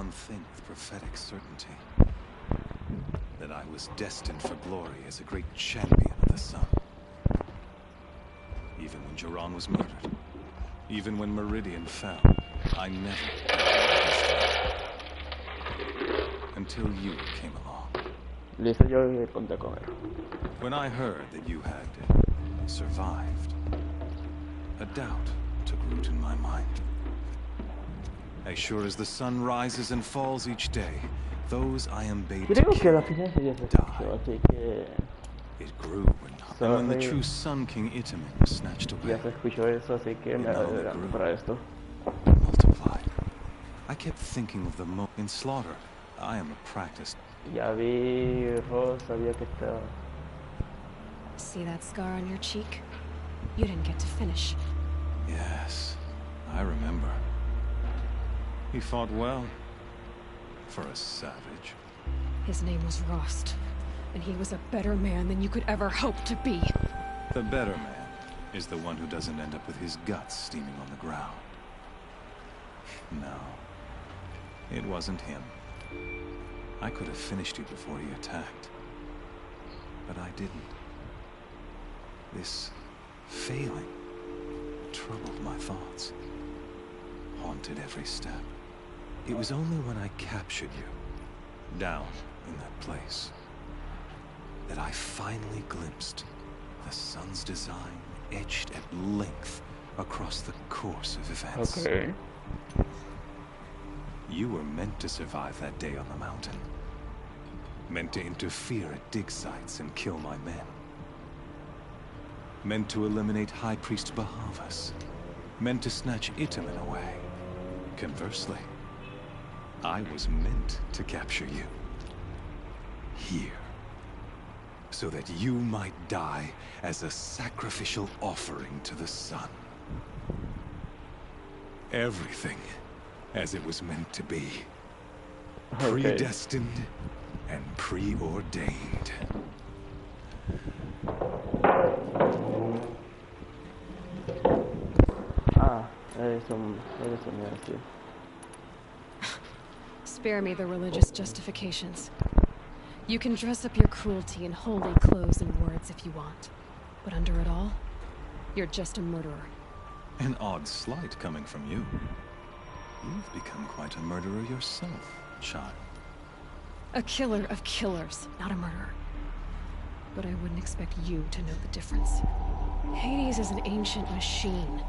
one thing with prophetic certainty. That I was destined for glory as a great champion of the sun. Even when Jiran was murdered, even when Meridian fell, I never until you came along. Listo, yo ponte a comer. When I heard that you had survived, a doubt took root in my mind. As sure as the sun rises and falls each day, those I am bade to Creo que kill la final sería sencillo, así que It grew and when the true Sun King Itamen was snatched away, ya se escuchó eso, así que me adelanto para esto. it multiplied. I kept thinking of the in slaughter. I am a practiced. Ya vi, Ross, sabía que estaba. See that scar on your cheek? You didn't get to finish. Yes, I remember. He fought well. For a savage. His name was Rost, and he was a better man than you could ever hope to be. The better man is the one who doesn't end up with his guts steaming on the ground. No, it wasn't him. I could have finished you before he attacked. But I didn't. This failing troubled my thoughts, haunted every step. It was only when I captured you, down in that place, that I finally glimpsed the sun's design etched at length across the course of events. Okay. You were meant to survive that day on the mountain. Meant to interfere at dig sites and kill my men. Meant to eliminate High Priest Bahavas. Meant to snatch Itamen away. Conversely, I was meant to capture you. Here. So that you might die as a sacrificial offering to the sun. Everything as it was meant to be. Okay. Predestined and preordained. Eso me iba a decir. Spare me the religious justifications. You can dress up your cruelty in holy clothes and words if you want. But under it all, you're just a murderer. An odd slight coming from you. You've become quite a murderer yourself, child. A killer of killers, not a murderer. But I wouldn't expect you to know the difference. Hades is an ancient machine,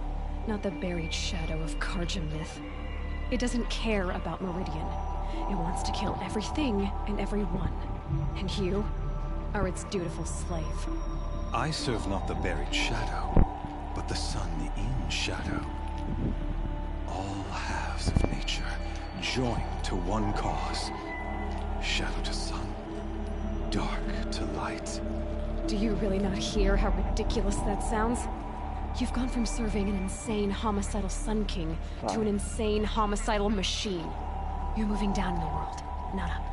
not the buried shadow of Karja myth. It doesn't care about Meridian. It wants to kill everything and everyone. And you are its dutiful slave. I serve not the buried shadow, but the sun in shadow. All halves of nature joined to one cause. Shadow to sun, dark to light. Do you really not hear how ridiculous that sounds? You've gone from serving an insane homicidal Sun King to an insane homicidal machine. You're moving down in the world, not up.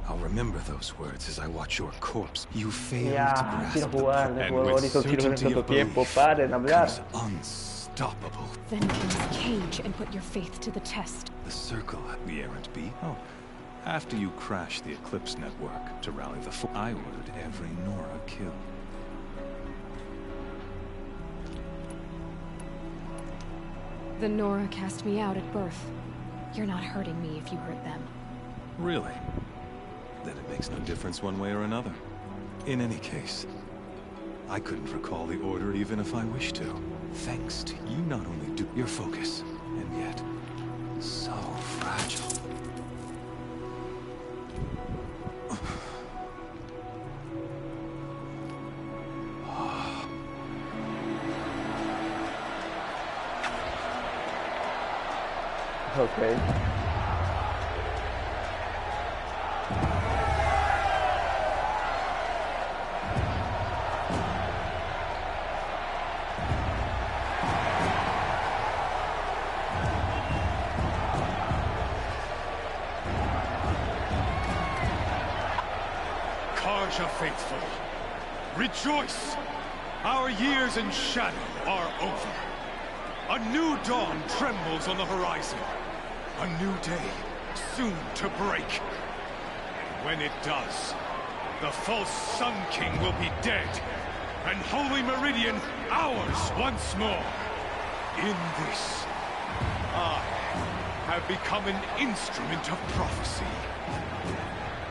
I'll remember those words as I watch your corpse. You failed to Ya, grasp quiero the jugar, and juego with Horizont quiero certainty tanto of tiempo, belief paren hablar. comes unstoppable. Then close cage and put your faith to the test. The circle, the errant bee. Oh, after you crashed the Eclipse network to rally the I ordered every Nora killed. The Nora cast me out at birth. You're not hurting me if you hurt them. Really? Then it makes no difference one way or another. In any case, I couldn't recall the order even if I wished to. Thanks to you not only do your focus, and yet so fragile. Okay. Karja faithful, rejoice! Our years in shadow are over. A new dawn trembles on the horizon. A new day, soon to break. When it does, the false Sun King will be dead, and Holy Meridian ours once more. In this, I have become an instrument of prophecy.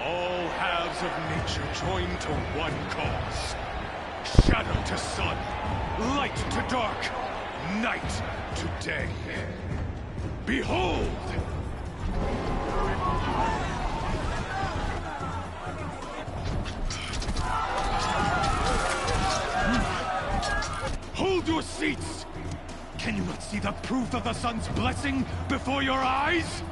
All halves of nature join to one cause. Shadow to sun, light to dark, night to day. Behold! Hold your seats! Can you not see the proof of the sun's blessing before your eyes?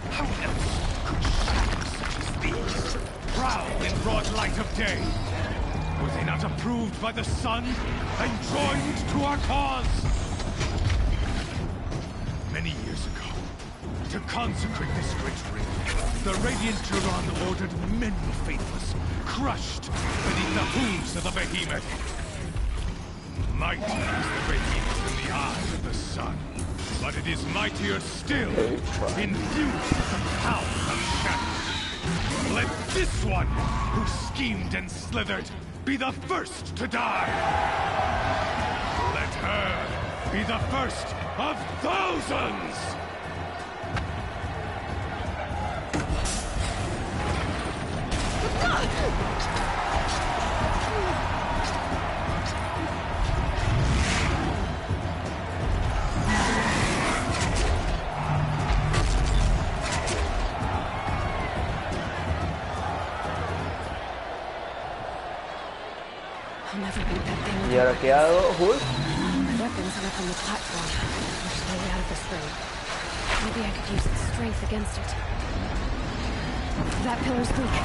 How else could shadows such as these prowl in broad light of day? Were they not approved by the sun and joined to our cause? Many years ago, to consecrate this great ring, the Radiant Turon ordered many faithless, crushed beneath the hooves of the behemoth. Mighty is the behemoth in the eyes of the sun, but it is mightier still, infused with the power of shadow. Let this one, who schemed and slithered, be the first to die! Let her be the first of thousands! ¿Y ahora qué hago, Hulk? My weapons are up on the platform. Push my way out of this ring. Maybe I could use its strength against it. That pillar's weak.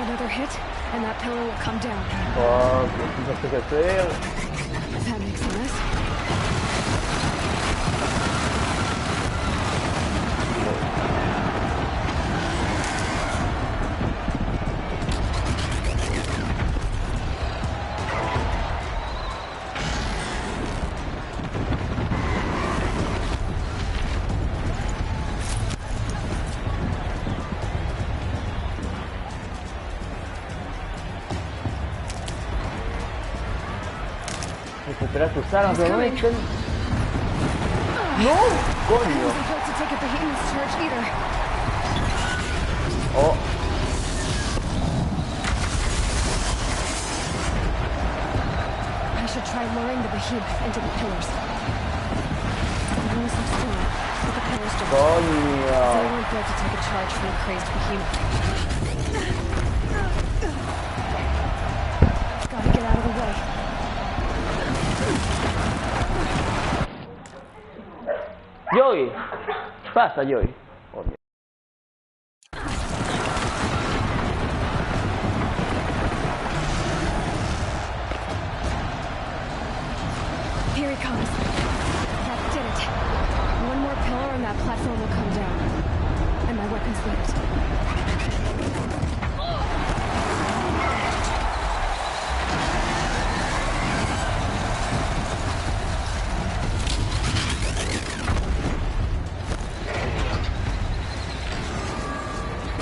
Another hit, and that pillar will come down. Oh, qué feo. That makes a mess. Espera tus armas, ¿no? ¡No! ¡Coño! Oh. I should try luring the behemoth into the pillars. The walls look strong, but the pillars don't. Coño! They weren't built to take a charge from a crazed behemoth. Gotta get out of the way. Joey, pasa Joey. Oh, here he comes. That did it. One more pillar and that platform will come down. And my weapon's ready.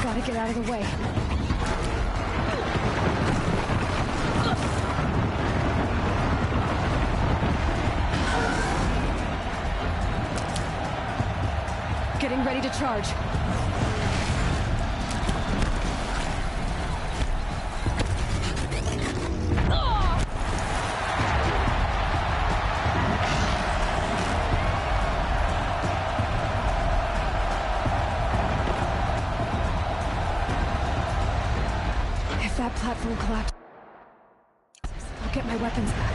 Gotta get out of the way. Getting ready to charge. If that platform collapses, I'll get my weapons back.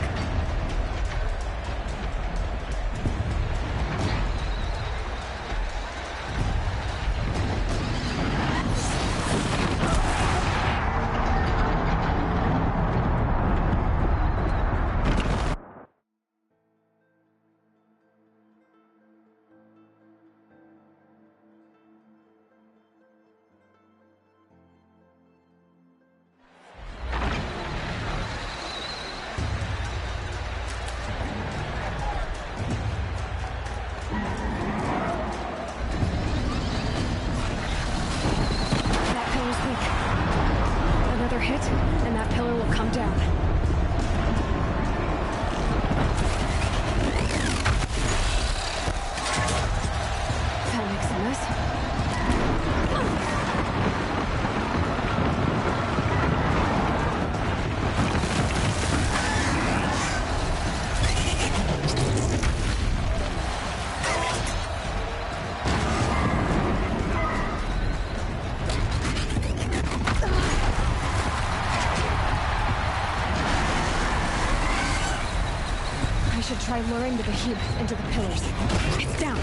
Try luring the behemoth into the pillars. It's down.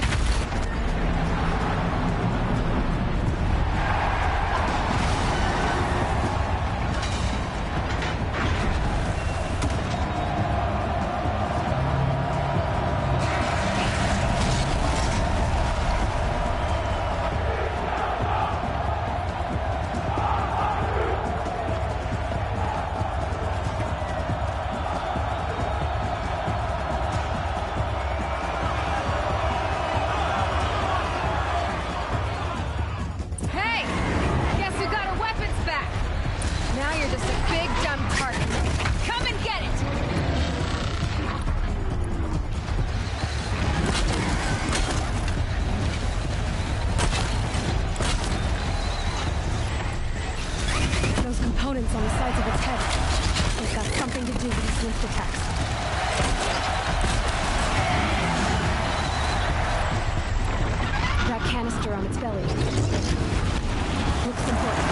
Components on the sides of its head. They've got something to do with its lift attacks. That canister on its belly. Looks important.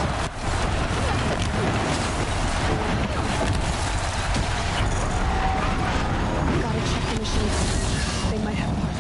Gotta check the machines. They might have parts.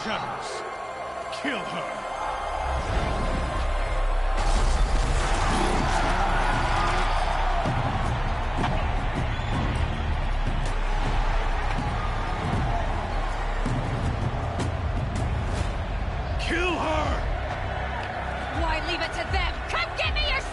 Shadows. Kill her. Kill her! Why leave it to them? Come get me yourself!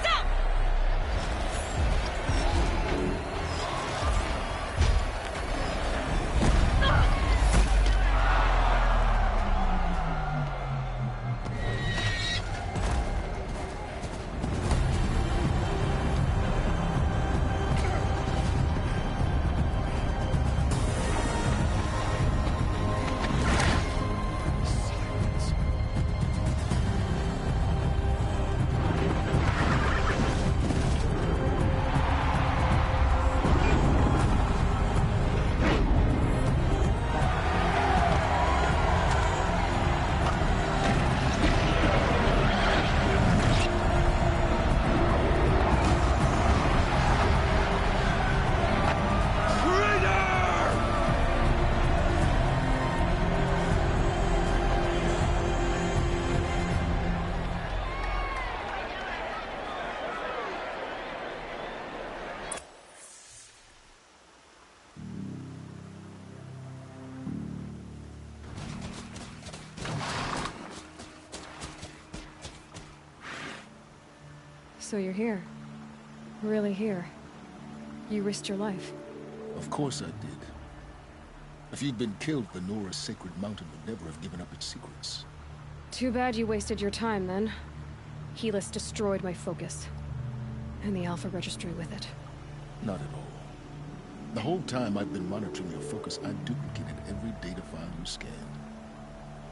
So you're here. Really here. You risked your life. Of course I did. If you'd been killed, the Nora's sacred mountain would never have given up its secrets. Too bad you wasted your time, then. Helis destroyed my focus. And the Alpha Registry with it. Not at all. The whole time I've been monitoring your focus, I duplicated every data file you scanned.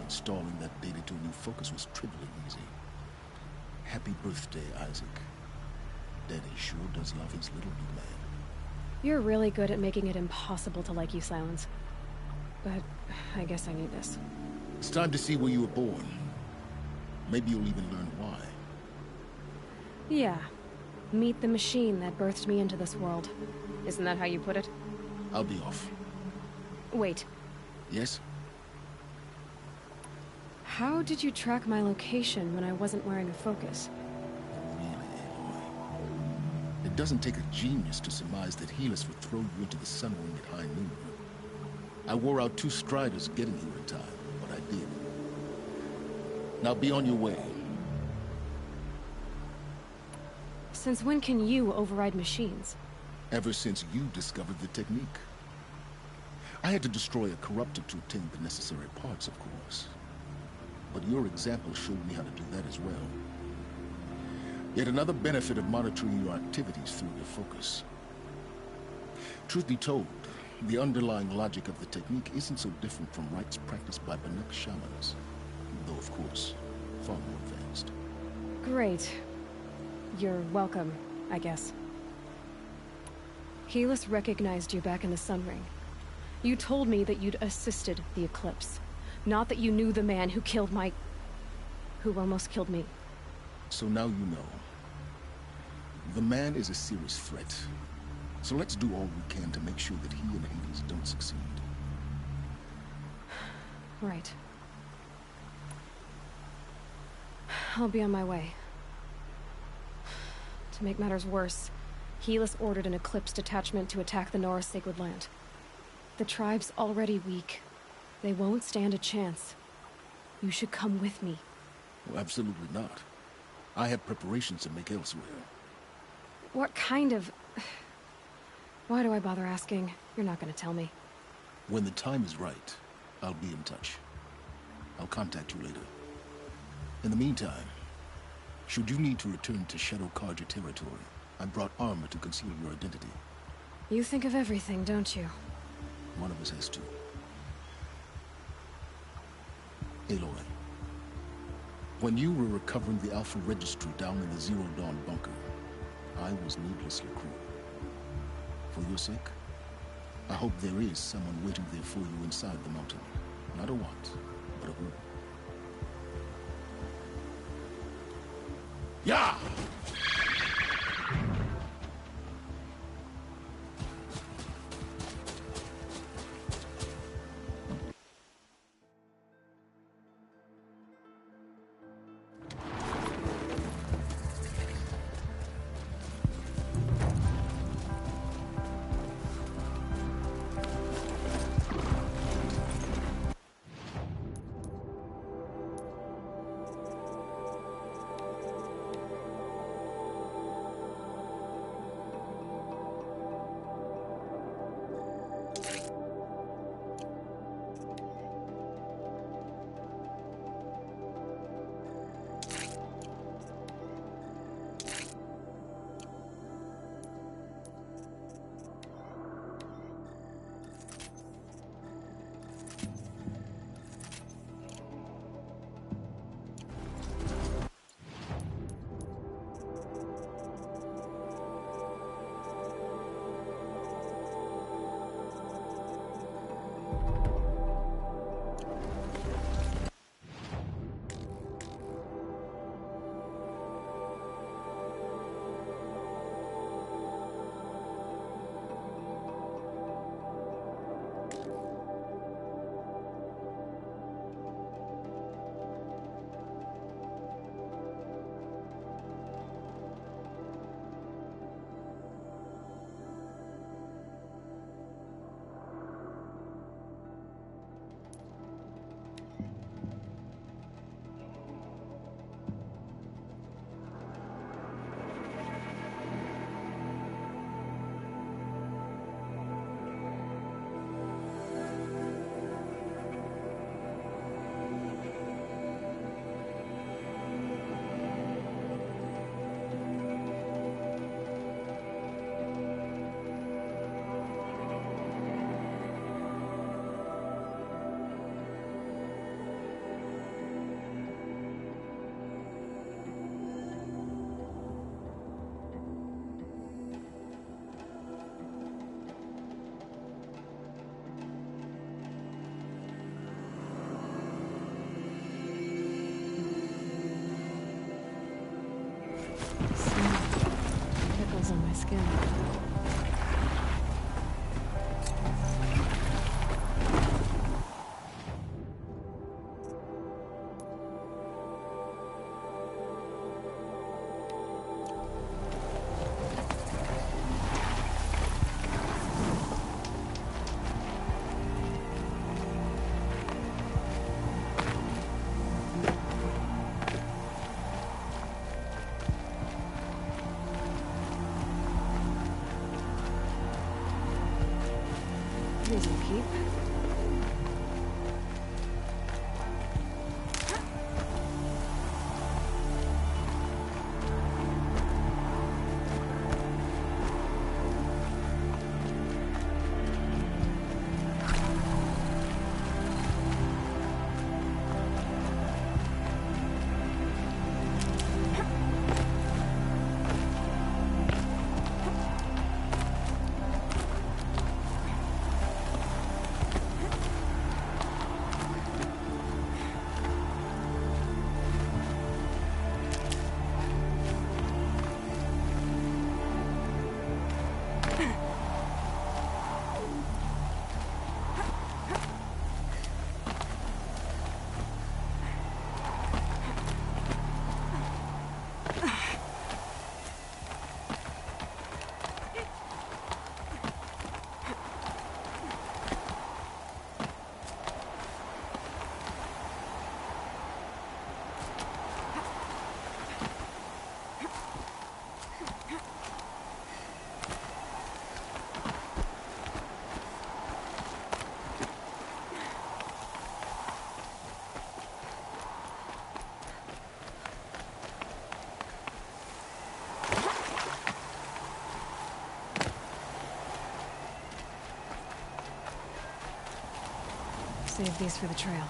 Installing that data to a new focus was trivially easy. Happy birthday, Isaac. Daddy sure does love his little new man. You're really good at making it impossible to like you, Silence. But I guess I need this. It's time to see where you were born. Maybe you'll even learn why. Yeah. Meet the machine that birthed me into this world. Isn't that how you put it? I'll be off. Wait. Yes? How did you track my location when I wasn't wearing a focus? Really, Aloy. It doesn't take a genius to surmise that Helis would throw you into the sun ring at high noon. I wore out 2 striders getting here in time, but I did. Now be on your way. Since when can you override machines? Ever since you discovered the technique. I had to destroy a corruptor to obtain the necessary parts, of course. But your example showed me how to do that as well. Yet another benefit of monitoring your activities through your focus. Truth be told, the underlying logic of the technique isn't so different from rites practiced by Banuk shamans. Though, of course, far more advanced. Great. You're welcome, I guess. Helis recognized you back in the Sun Ring. You told me that you'd assisted the Eclipse. Not that you knew the man who killed my... who almost killed me. So now you know. The man is a serious threat. So let's do all we can to make sure that he and Hades don't succeed. Right. I'll be on my way. To make matters worse, Helis ordered an Eclipse detachment to attack the Nora's sacred land. The tribe's already weak. They won't stand a chance. You should come with me. Well, absolutely not. I have preparations to make elsewhere. What kind of... Why do I bother asking? You're not gonna tell me. When the time is right, I'll be in touch. I'll contact you later. In the meantime, should you need to return to Shadow Carja territory, I brought armor to conceal your identity. You think of everything, don't you? One of us has to. Aloy, when you were recovering the Alpha Registry down in the Zero Dawn bunker, I was needlessly cruel. For your sake, I hope there is someone waiting there for you inside the mountain. Not a what, but a who. Yeah! keep. Save these for the trail.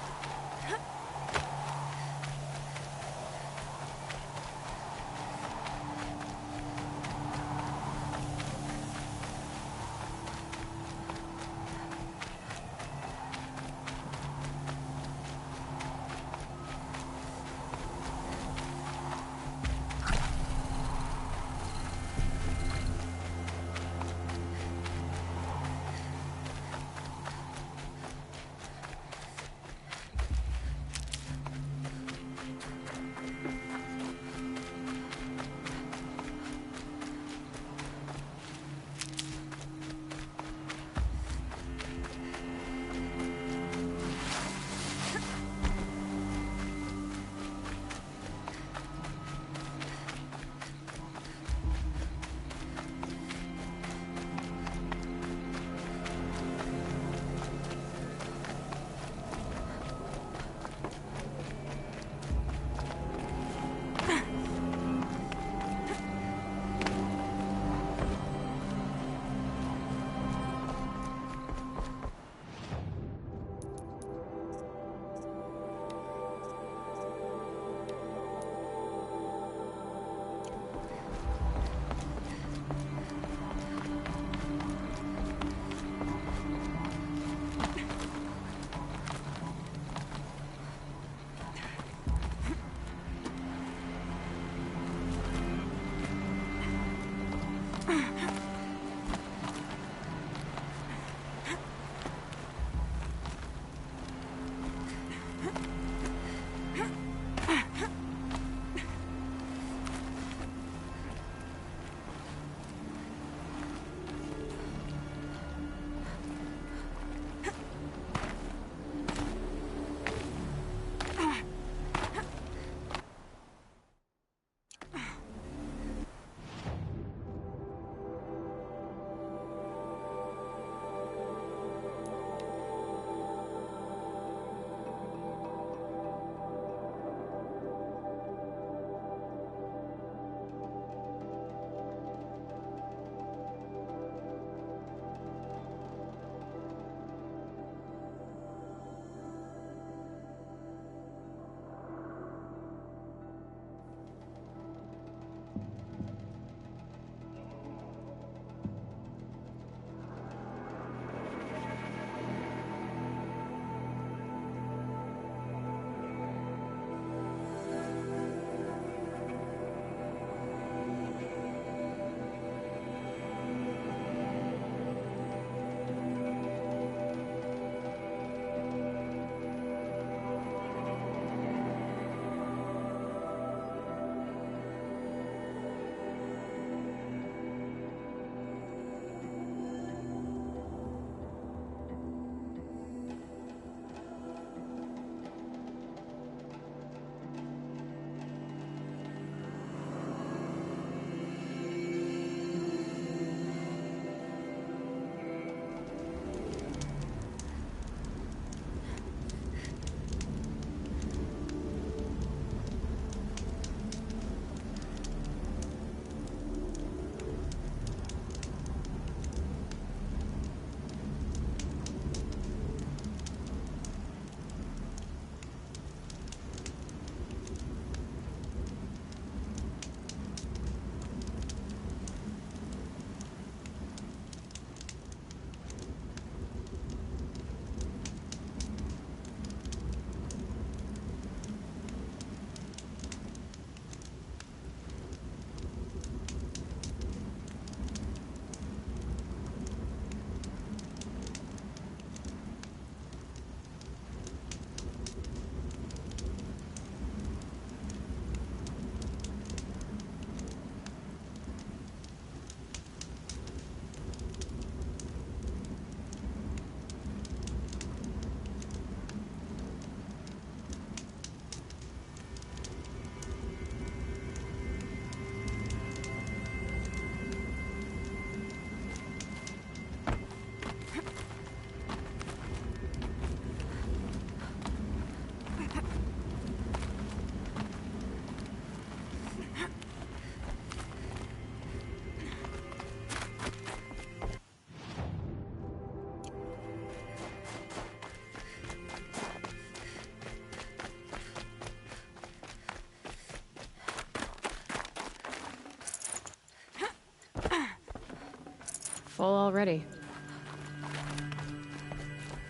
Full already.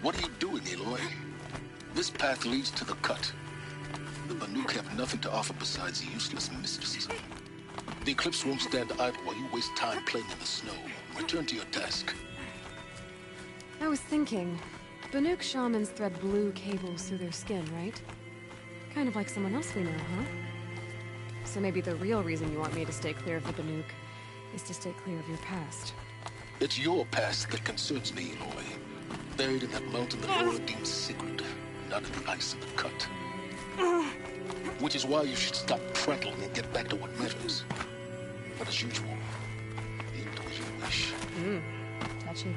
What are you doing, Aloy? This path leads to the cut. The Banuk have nothing to offer besides useless mysticism. The Eclipse won't stand idle while you waste time playing in the snow. Return to your task. I was thinking, Banuk shamans thread blue cables through their skin, right? Kind of like someone else we know, huh? So maybe the real reason you want me to stay clear of the Banuk is to stay clear of your past. It's your past that concerns me, Aloy. Buried in that mountain that Laura deems sacred, not in the ice of the cut. Which is why you should stop prattling and get back to what matters. But as usual, you do as you wish. Touchy.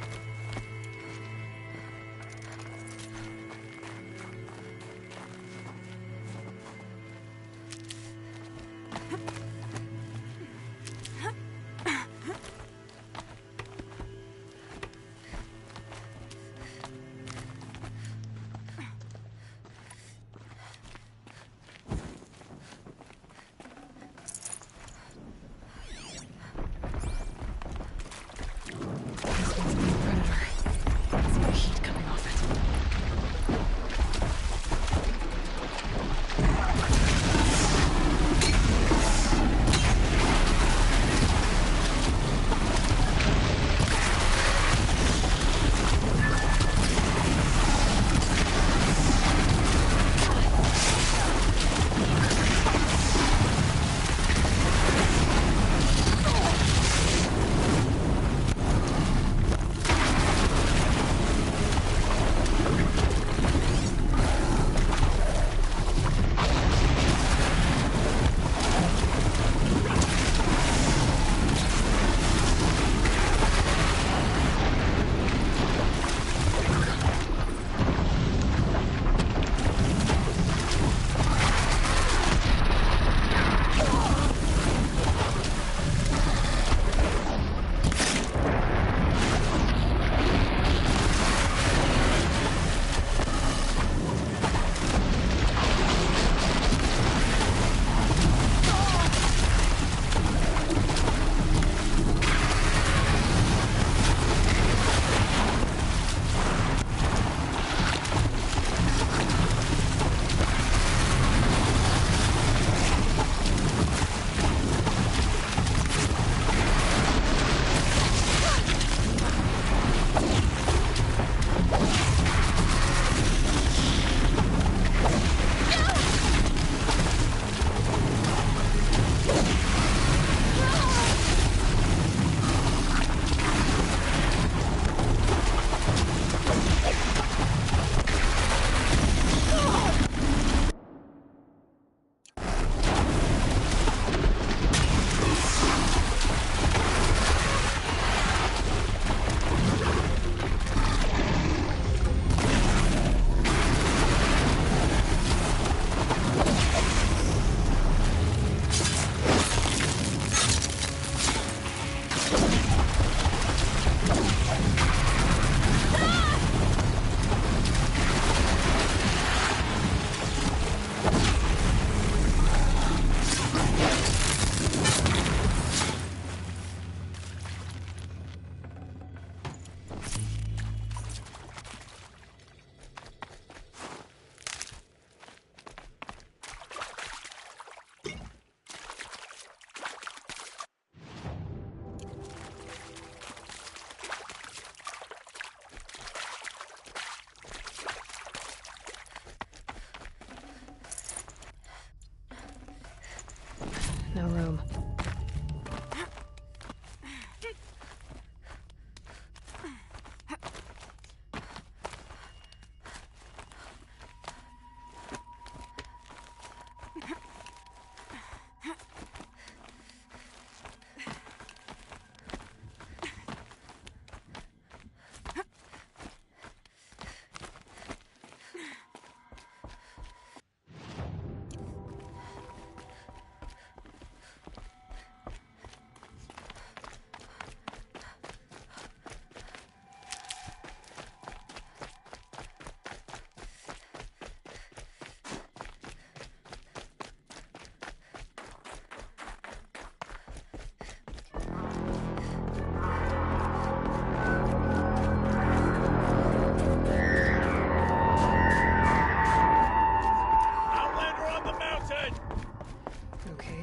No room.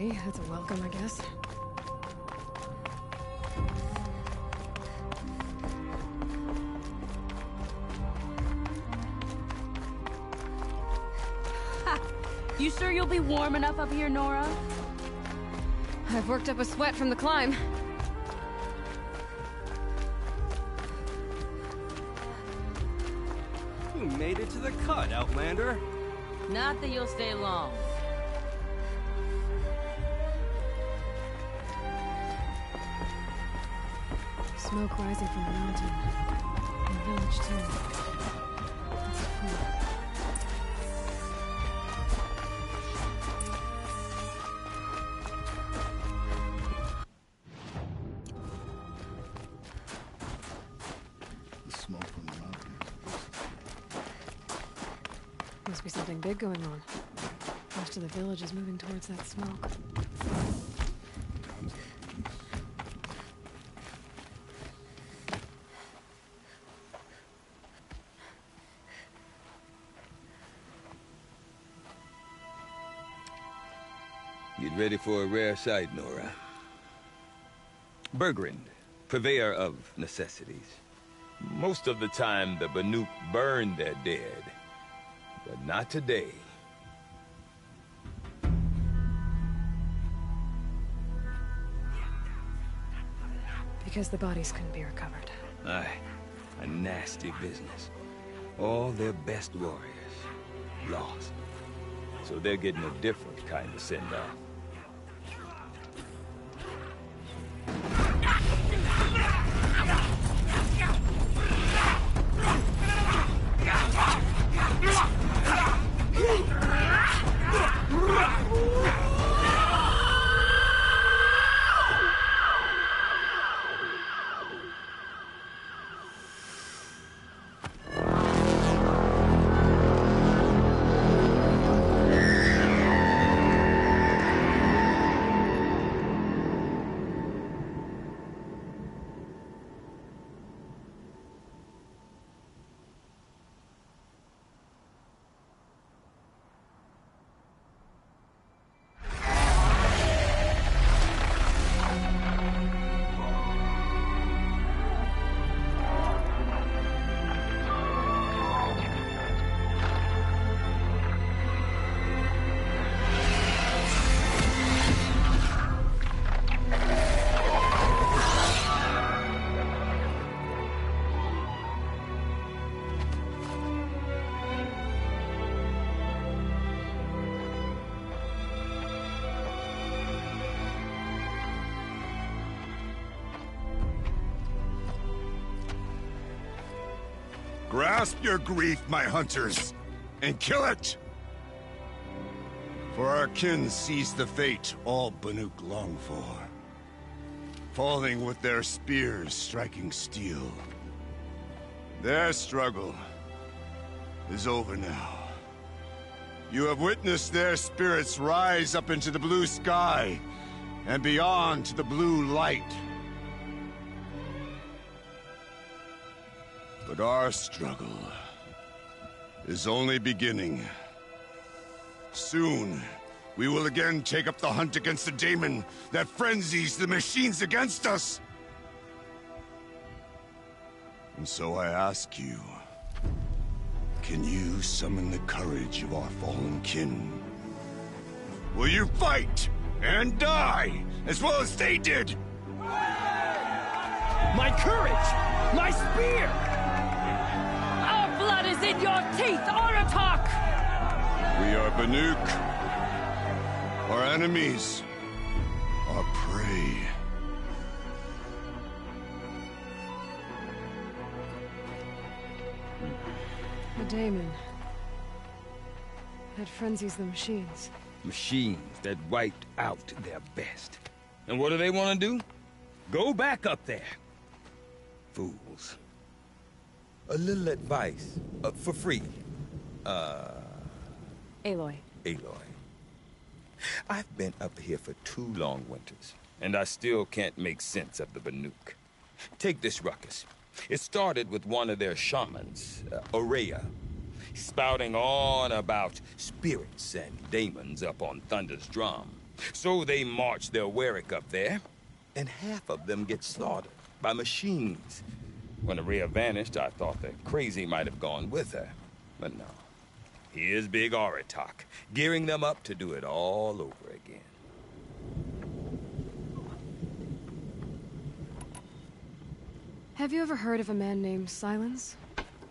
Okay, that's a welcome, I guess. You sure you'll be warm enough up here, Nora? I've worked up a sweat from the climb. You made it to the cut, Outlander. Not that you'll stay long. Smoke rising from the mountain. And the village, too. That's cool. The smoke from the mountain. Must be something big going on. Most of the village is moving towards that smoke. Get ready for a rare sight, Nora. Bergrind, purveyor of necessities. Most of the time, the Banuk burn their dead. But not today. Because the bodies couldn't be recovered. Aye, a nasty business. All their best warriors lost. So they're getting a different kind of send-off. Grasp your grief, my hunters, and kill it! For our kin sees the fate all Banuk long for. Falling with their spears striking steel. Their struggle is over now. You have witnessed their spirits rise up into the blue sky and beyond to the blue light. But our struggle is only beginning. Soon, we will again take up the hunt against the daemon that frenzies the machines against us. And so I ask you, can you summon the courage of our fallen kin? Will you fight and die as well as they did? My courage! My spear! Our blood is in your teeth, Aratak! We are Banuk. Our enemies are prey. The daemon. That frenzies the machines. Machines that wiped out their best. And what do they want to do? Go back up there. Fools. A little advice, for free. Aloy. Aloy. I've been up here for 2 long winters, and I still can't make sense of the Banuk. Take this ruckus. It started with one of their shamans, Aurea, spouting on about spirits and daemons up on Thunder's drum. So they march their Warwick up there, and half of them get slaughtered by machines. When Araya vanished, I thought that Crazy might have gone with her. But no. Here's Big Horizont, gearing them up to do it all over again. Have you ever heard of a man named Silence?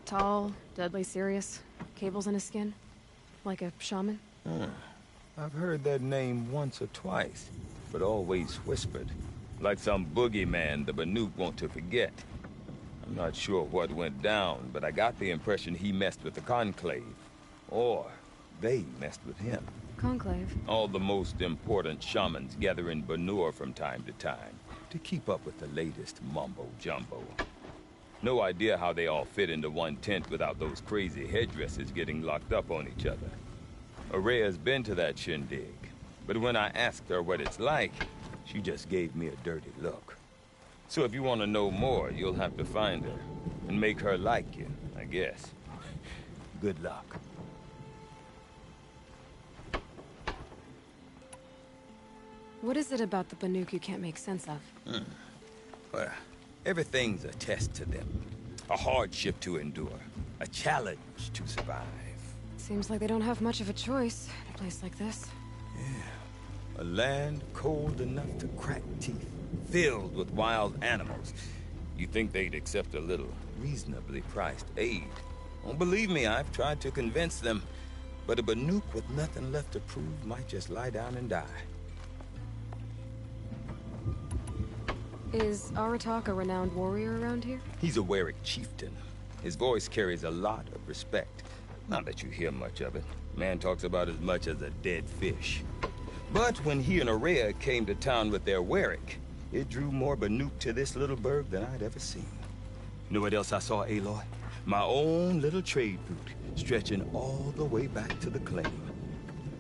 Tall, deadly serious, cables in his skin? Like a shaman? I've heard that name once or twice, but always whispered. Like some boogeyman the Banuk want to forget. I'm not sure what went down, but I got the impression he messed with the Conclave. Or they messed with him. Conclave? All the most important shamans gather in Banur from time to time to keep up with the latest mumbo-jumbo. No idea how they all fit into one tent without those crazy headdresses getting locked up on each other. Araya's been to that shindig, but when I asked her what it's like, she just gave me a dirty look. So if you want to know more, you'll have to find her and make her like you, I guess. Good luck. What is it about the Banuk you can't make sense of? Well, everything's a test to them. A hardship to endure. A challenge to survive. Seems like they don't have much of a choice in a place like this. A land cold enough to crack teeth, filled with wild animals. You'd think they'd accept a little reasonably priced aid. Oh, believe me, I've tried to convince them. But a Banuk with nothing left to prove might just lie down and die. Is Horizont a renowned warrior around here? He's a Warwick chieftain. His voice carries a lot of respect. Not that you hear much of it. Man talks about as much as a dead fish. But when he and Araya came to town with their Warwick, it drew more Banuk to this little burg than I'd ever seen. You know what else I saw, Aloy? My own little trade route, stretching all the way back to the claim.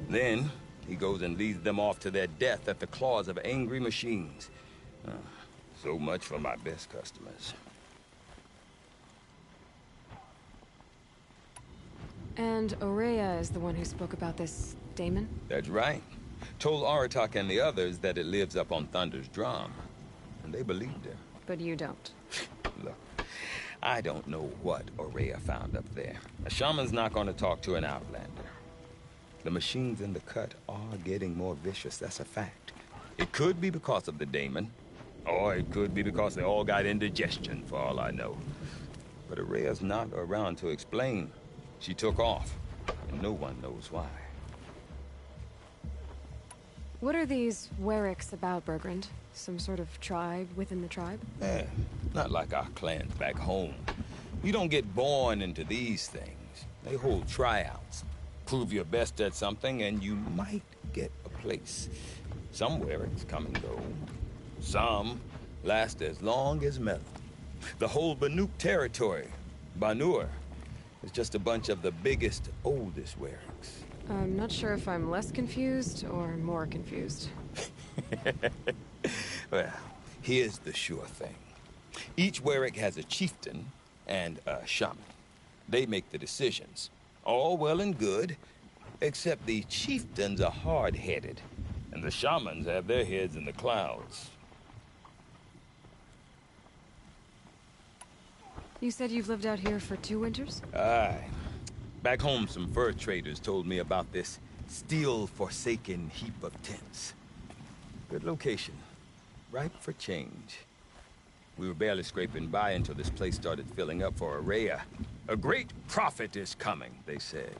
Then, he goes and leads them off to their death at the claws of angry machines. So much for my best customers. And Araya is the one who spoke about this daemon? That's right. Told Horizont and the others that it lives up on Thunder's drum. And they believed her. But you don't. Look, I don't know what Araya found up there. A shaman's not going to talk to an outlander. The machines in the cut are getting more vicious, that's a fact. It could be because of the daemon, or it could be because they all got indigestion, for all I know. But Araya's not around to explain. She took off, and no one knows why. What are these Warwicks about, Bergrand? Some sort of tribe within the tribe? Not like our clans back home. You don't get born into these things. They hold tryouts. Prove your best at something, and you might get a place. Some Warwicks come and go. Some last as long as metal. The whole Banuk territory, Banur, is just a bunch of the biggest, oldest Warwicks. I'm not sure if I'm less confused or more confused. Well, here's the sure thing. Each Warwick has a chieftain and a shaman. They make the decisions. All well and good, except the chieftains are hard-headed, and the shamans have their heads in the clouds. You said you've lived out here for 2 winters? Aye. Back home, some fur traders told me about this steel-forsaken heap of tents. Good location. Ripe for change. We were barely scraping by until this place started filling up for Araya. A great prophet is coming, they said.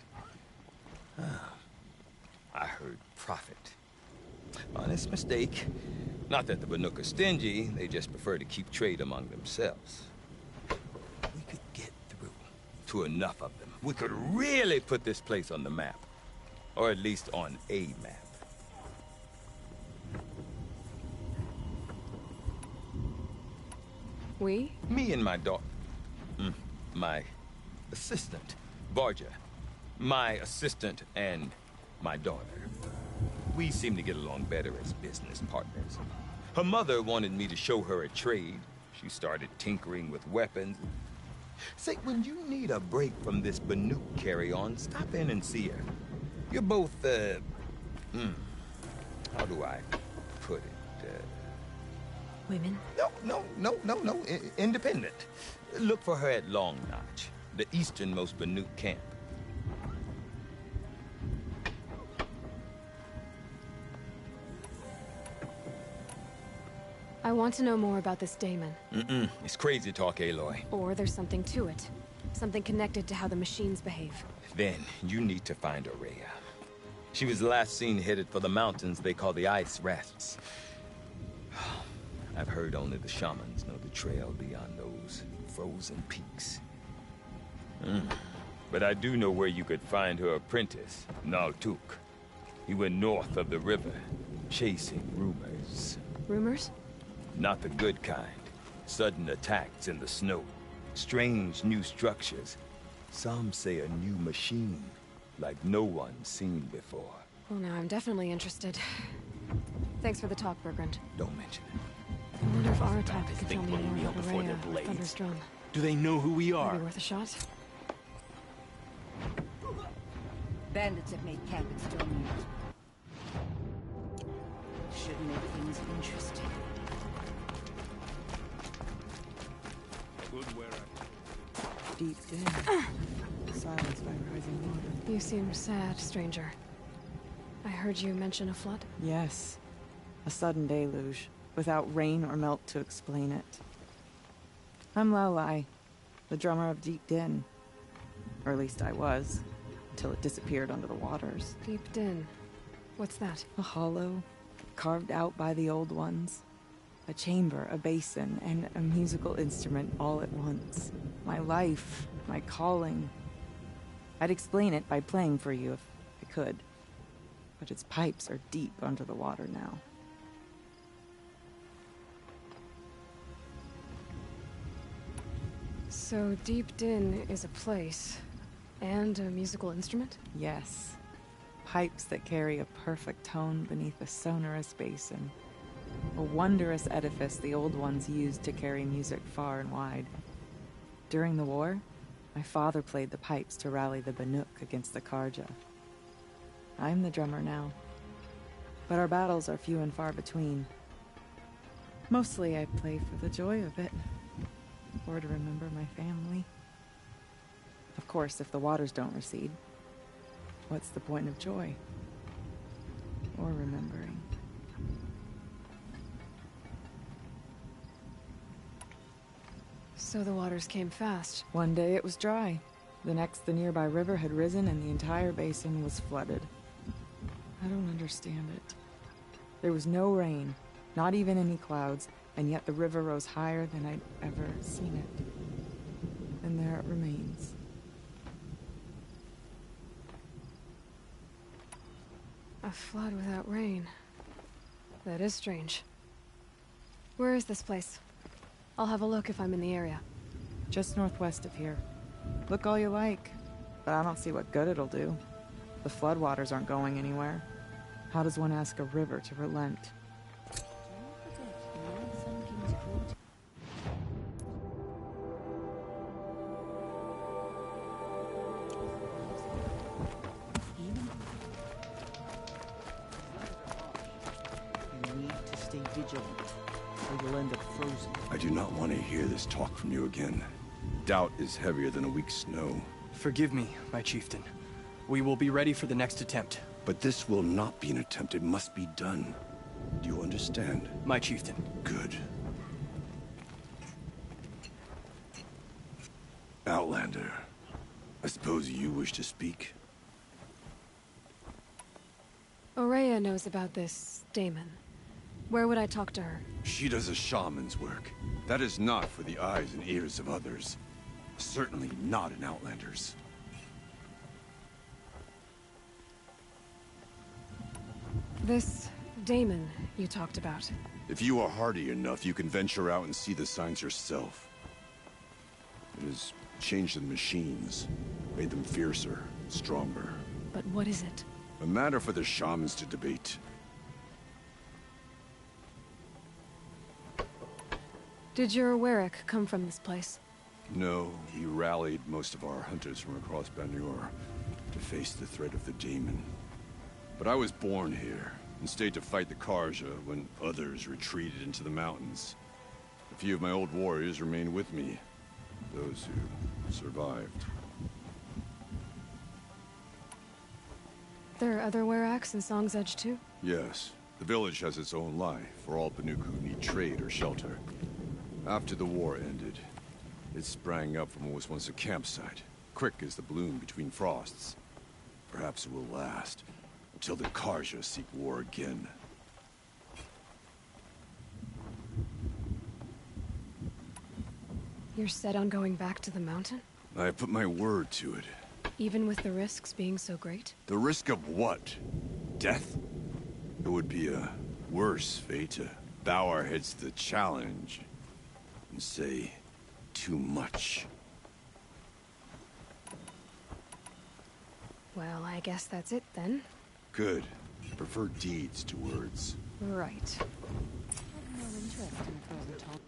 I heard prophet. Honest mistake. Not that the Banuk are stingy, they just prefer to keep trade among themselves. We could get through to enough of them. We could really put this place on the map. Or at least on a map. We? Me and my daughter. My assistant, Varja. My assistant and my daughter. We seem to get along better as business partners. Her mother wanted me to show her a trade. She started tinkering with weapons. Say, when you need a break from this Banuk carry-on, stop in and see her. You're both, how do I put it? Women? No. Independent. Look for her at Long Notch, the easternmost Banuk camp. I want to know more about this Damon. It's crazy talk, Aloy. Or there's something to it. Something connected to how the machines behave. Then you need to find Aurea. She was last seen headed for the mountains they call the Ice Rafts. I've heard only the shamans know the trail beyond those frozen peaks. But I do know where you could find her apprentice, Naltuk. He went north of the river, chasing rumors. Rumors? Not the good kind. Sudden attacks in the snow. Strange new structures. Some say a new machine, like no one's seen before. Well, now I'm definitely interested. Thanks for the talk, Bergrand. Don't mention it. I wonder if Aratak could tell me blame more me about before their Aurea, blades. Thunder's drum. Do they know who we are? Maybe worth a shot? Bandits have made camp at Stone Meadows. Should make things interesting. Good wearer. Deep din, silenced by rising water. You seem sad, stranger. I heard you mention a flood? Yes, a sudden deluge, without rain or melt to explain it. I'm Lalai, the drummer of Deep Din. Or at least I was, until it disappeared under the waters. Deep Din. What's that? A hollow, carved out by the old ones. A chamber, a basin, and a musical instrument all at once. My life, my calling. I'd explain it by playing for you if I could. But its pipes are deep under the water now. So Deep Din is a place, and a musical instrument? Yes. Pipes that carry a perfect tone beneath a sonorous basin. A wondrous edifice the old ones used to carry music far and wide. During the war, my father played the pipes to rally the Banuk against the Karja. I'm the drummer now. But our battles are few and far between. Mostly I play for the joy of it. Or to remember my family. Of course, if the waters don't recede, what's the point of joy? Or remembering? So the waters came fast. One day it was dry. The next, the nearby river had risen and the entire basin was flooded. I don't understand it. There was no rain, not even any clouds, and yet the river rose higher than I'd ever seen it. And there it remains. A flood without rain. That is strange. Where is this place? I'll have a look if I'm in the area. Just northwest of here. Look all you like, but I don't see what good it'll do. The floodwaters aren't going anywhere. How does one ask a river to relent? You need to stay vigilant, or you'll end up frozen. I do not want to hear this talk from you again. Doubt is heavier than a week's snow. Forgive me, my chieftain. We will be ready for the next attempt. But this will not be an attempt. It must be done. Do you understand? My chieftain. Good. Outlander, I suppose you wish to speak? Aurea knows about this Damon. Where would I talk to her? She does a shaman's work. That is not for the eyes and ears of others. Certainly not an Outlander's. This Damon you talked about. If you are hardy enough, you can venture out and see the signs yourself. It has changed the machines, made them fiercer, stronger. But what is it? A matter for the shamans to debate. Did your Warwick come from this place? No, he rallied most of our hunters from across Banur to face the threat of the demon. But I was born here, and stayed to fight the Karja when others retreated into the mountains. A few of my old warriors remained with me, those who survived. There are other Weraks in Song's Edge too? Yes. The village has its own life for all Banuk who need trade or shelter. After the war ended, it sprang up from what was once a campsite, quick as the bloom between frosts. Perhaps it will last, until the Karja seek war again. You're set on going back to the mountain? I have put my word to it. Even with the risks being so great? The risk of what? Death? It would be a worse fate to bow our heads to the challenge and say too much. Well, I guess that's it then. Good. I prefer deeds to words. Right. No interest in a frozen tall.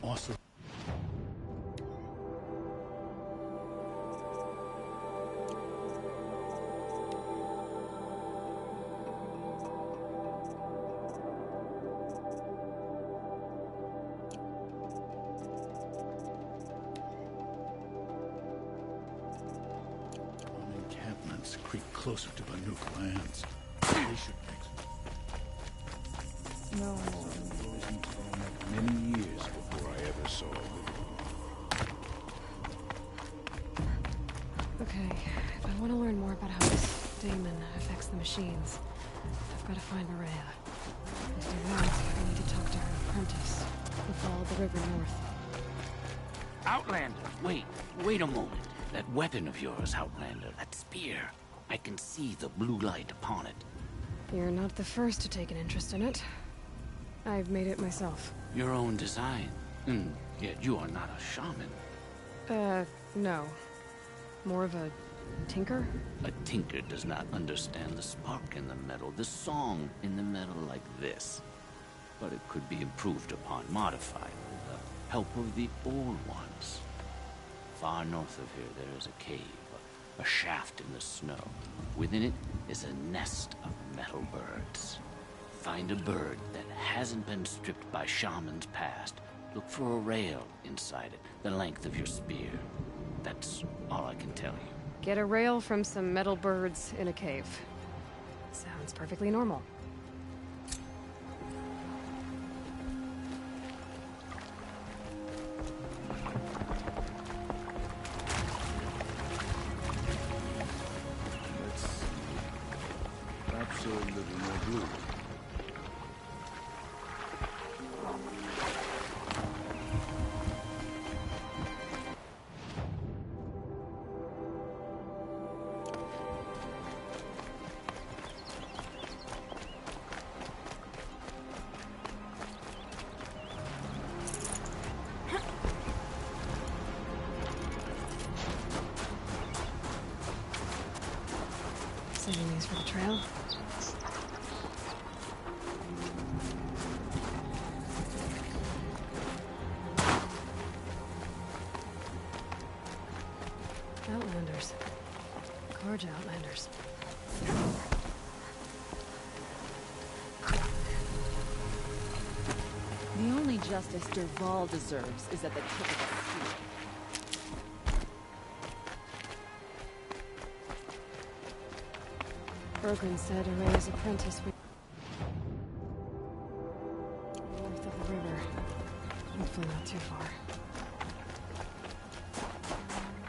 Also, encampments creep closer to Banuk lands. They should fix it. No. Many years before I ever saw it. Okay, if I want to learn more about how this daemon affects the machines, I've got to find Maria. To do that, I need to talk to her apprentice, who followed the river north. Outlander, wait a moment. That weapon of yours, Outlander, that spear. I can see the blue light upon it. You're not the first to take an interest in it. I've made it myself. Your own design. And yet you are not a shaman. No. More of a tinker? A tinker does not understand the spark in the metal, the song in the metal like this. But it could be improved upon, modified, with the help of the old ones. Far north of here there is a cave, a shaft in the snow. Within it is a nest of metal birds. Find a bird that hasn't been stripped by shamans past. Look for a rail inside it, the length of your spear. That's all I can tell you. Get a rail from some metal birds in a cave. Sounds perfectly normal. Let's see. Perhaps a little more blue. Saving these for the trail. Outlanders. Karja Outlanders. The only justice Derval deserves is at the tip of the spear. Brogren said Araya's apprentice was north of the river. Hopefully not too far.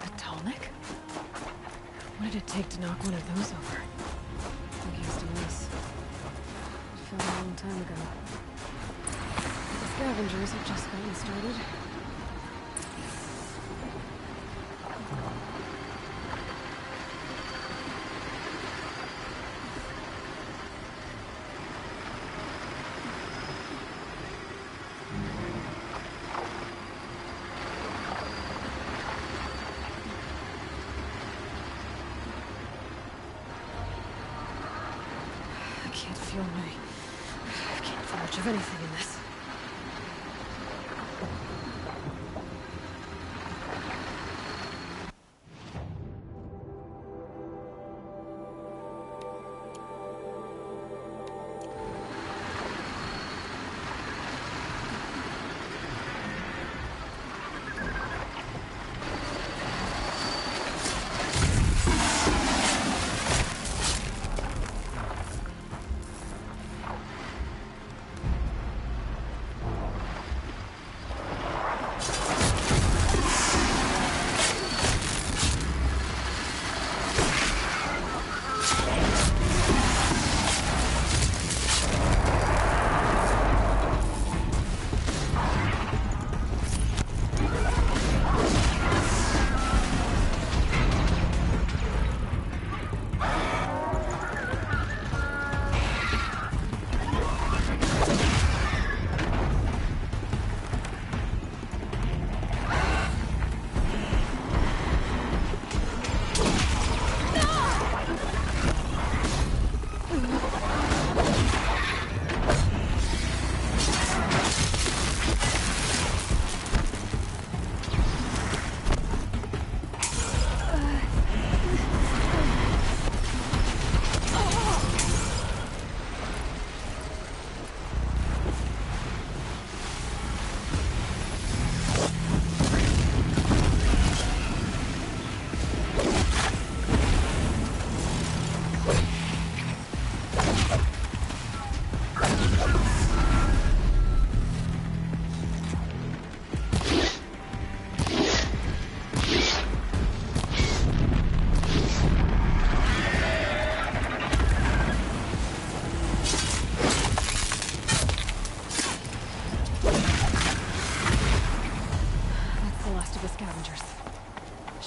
A Tallneck? What did it take to knock one of those over? I'm used to this. It fell a long time ago. The scavengers have just gotten started. can't feel I can't feel much of anything in this.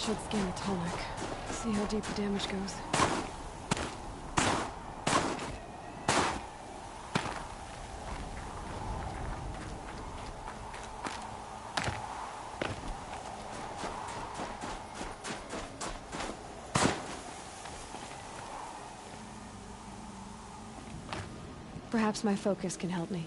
Should scan the tonic. See how deep the damage goes. Perhaps my focus can help me.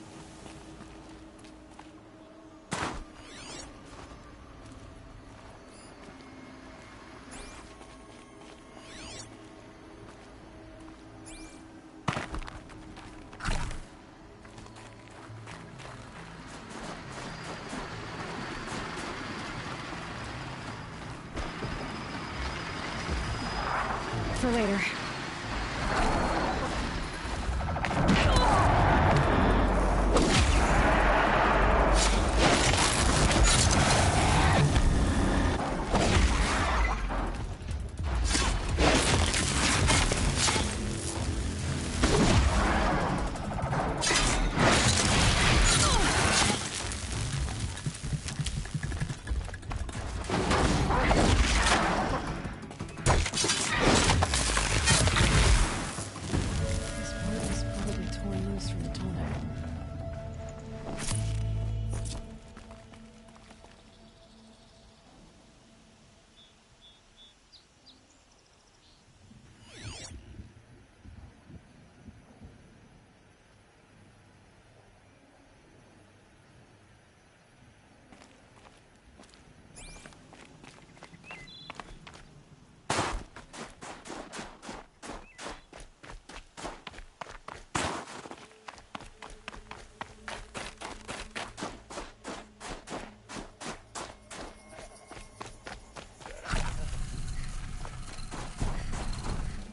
For later.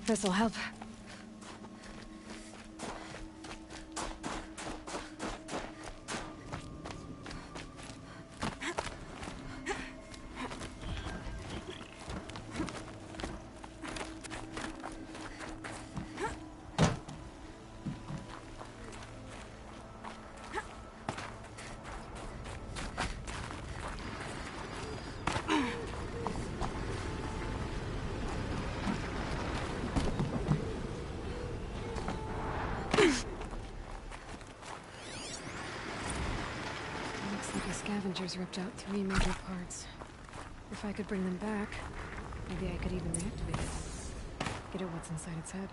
This'll help. Scavengers ripped out 3 major parts. If I could bring them back, maybe I could even reactivate it. Get at what's inside its head.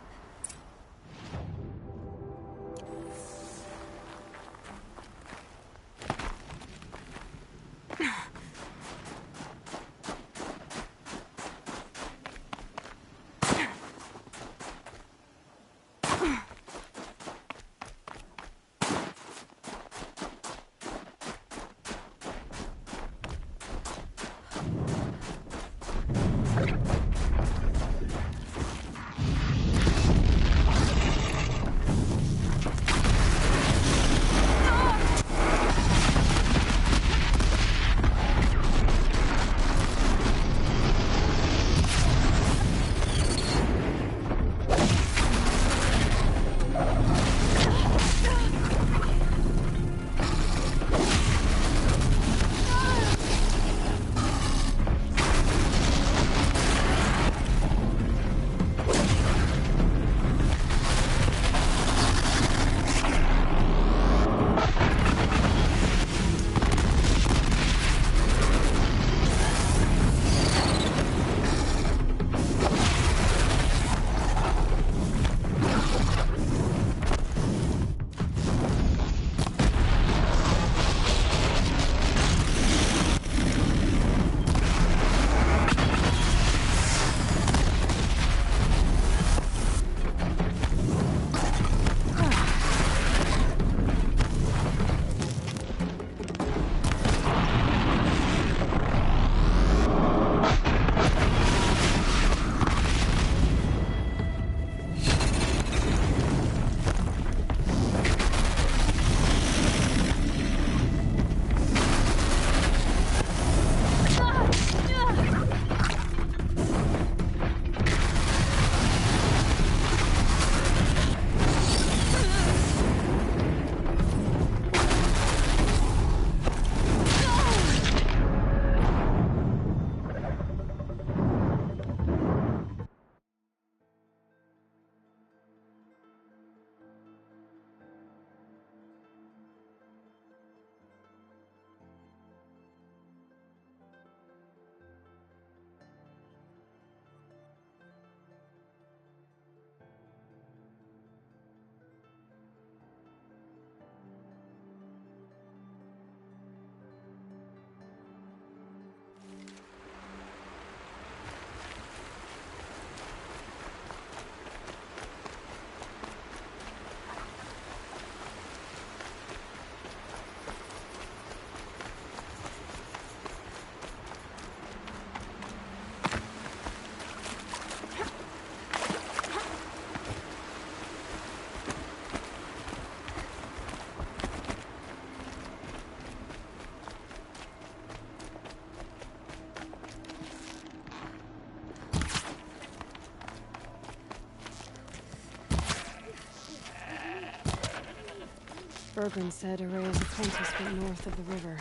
Bergren said Araya's apprentice went north of the river.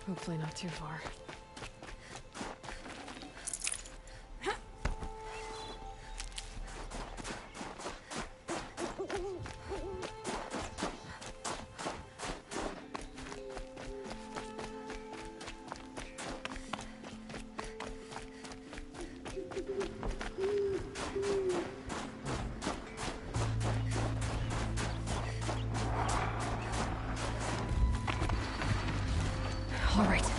Hopefully not too far. All right.